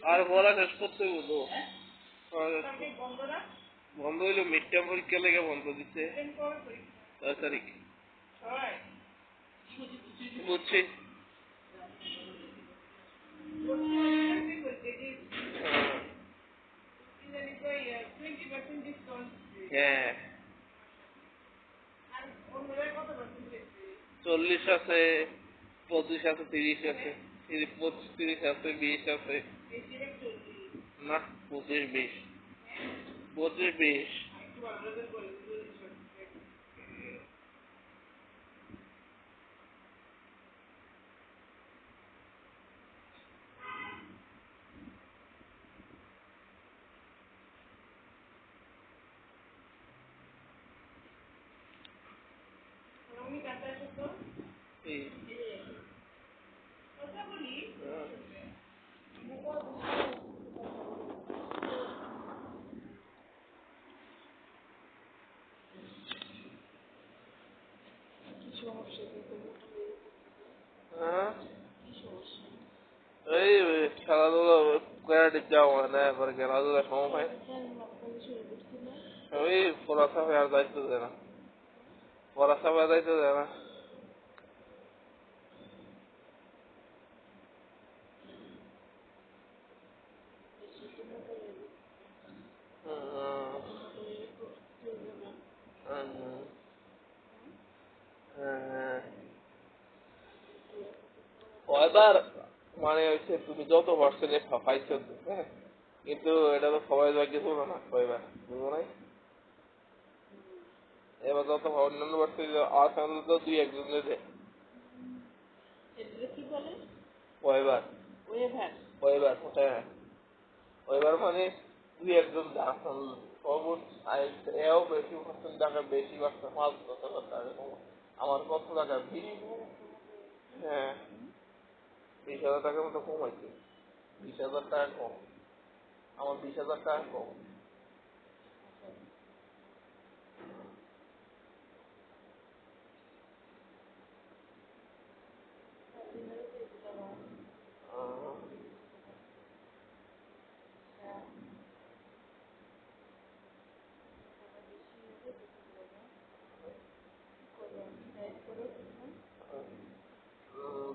আর পড়া শেষ করতে হইব বন্ধ হইলো মিড টার্ম পরীক্ষা লেগে বন্ধ দিচ্ছে 6 তারিখ বুঝছি হ্যাঁ 40 আছে 25 আছে 30 আছে 30 আছে 20 আছে না 25 20 25 এই খেলাধুলা করে যাওয়া না করে খেলাধুলা সময় পাই ওই পড়াশোনা আর দায়িত্ব দেয় না পড়াশোনা দায়িত্ব দেয় না এবার মানে হচ্ছে তুমি যত পার্সেন্টেজ পাইছো হ্যাঁ কিন্তু এটা তো সবাই ভাগ্যে ছিল না কয়বার বুঝবো নাই এবার যত অন্যান্য পার্সেন্টেজ আসাম তো 2-1 জন দেয় কয়বার কয়বার হ্যাঁ কয়বার মানে 2-1 জন আসাম এও বেশি পার্সেন্ট টাকা বেশি পাচ্ছে 5-10 টাকা আমার কত টাকা 20 হ্যাঁ 20,000 টাকার মতো কম হয়েছে 20,000 টাকা কম আমার 20,000 টাকা কম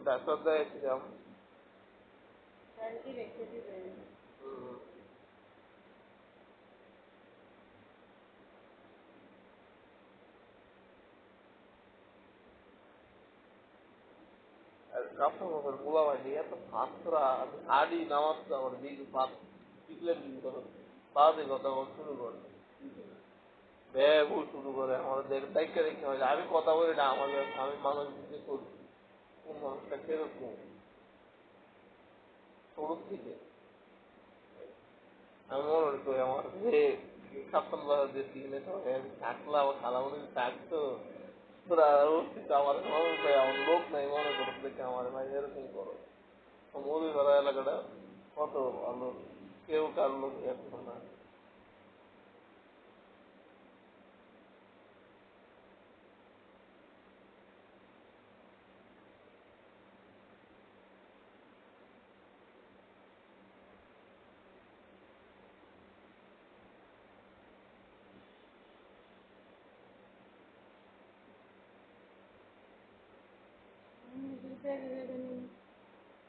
ডাক্তার দেখাইছিলাম কাপড় মাপড় গুলা হয়নি এত ফাঁসরা আড়ি নামাজটা আমার দিকে ফাঁস পিছলের দিন করো বাদে কথা শুরু করে ব্যবহার শুরু করে আমাদের দায়িত্ব রেখে হয় আমি কথা বলি না আমাদের আমি মানুষ দিতে করি কোন মানুষটা কেরকম শুরুর থেকে আমি মনে করি আমার যে সপ্তম বাজার যে সিগনে থাকলে আমার খালামুড়ি থাকতো তোরা অস্তিত্ব আমার আমার লোক নাই মনে করো দেখে আমার ভাই এরকম করো মুড়ি ধরা এলাকাটা কত ভালো কেউ কার লোক এখন না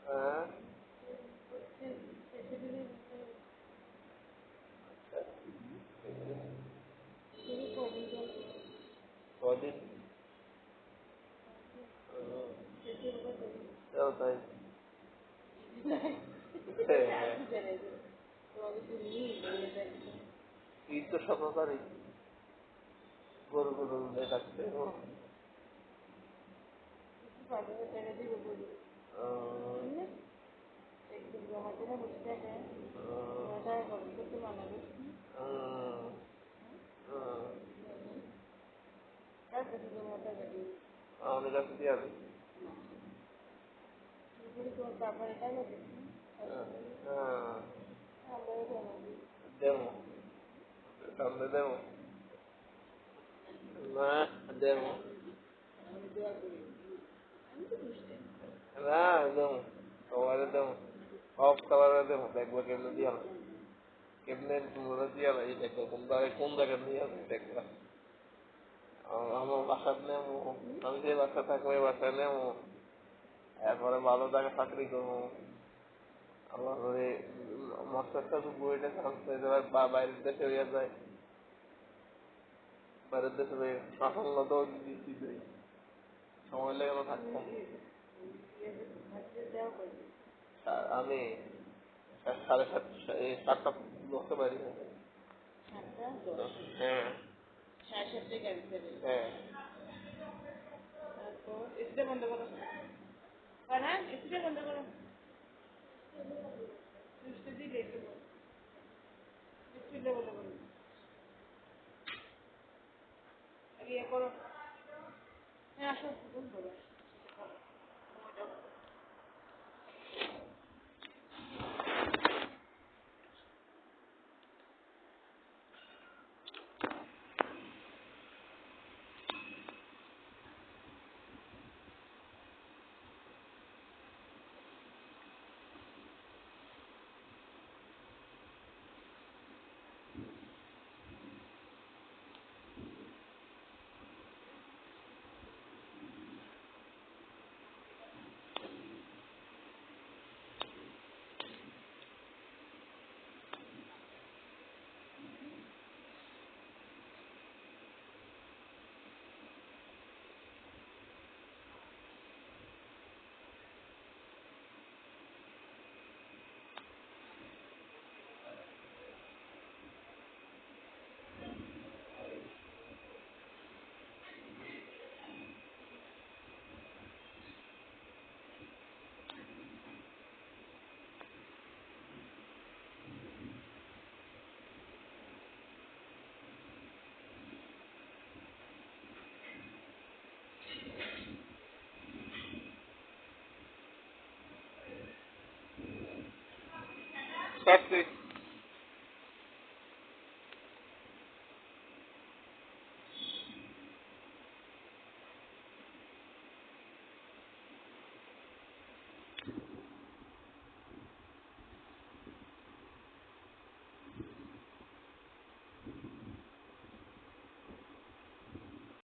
হ্যাঁ কদিন তাই 17 তারিখ গরু গরু থাকছে আমাদের কাছে দিয়ে আছে দেবো সামনে দেবো না দেবো না দেবো সবাই দেবো অফ কালারে দেবো, দেখবো কেমনে দিয়া কেমনে দিয়া এই দেখবো কোন জায়গায় দিয়া দেখবা। আমার বাসার নেবো, আমি যে বাসা থাকবো এই বাসায় নেবো, এরপরে ভালো জায়গায় চাকরি করবো। আমার ওই মস্তার বইটা চান্স হয়ে যাবে বা বাইরের দেশে হইয়া যায়, বাইরের দেশে সাফল্য তো দিচ্ছি, সময় লেগে থাকতাম। আমি 7:30 বসতে পারি। হ্যাঁ হ্যাঁ বন্ধ করো না, বন্ধ করো ইয়ে করো। হ্যাঁ আসো করো। কাটছি।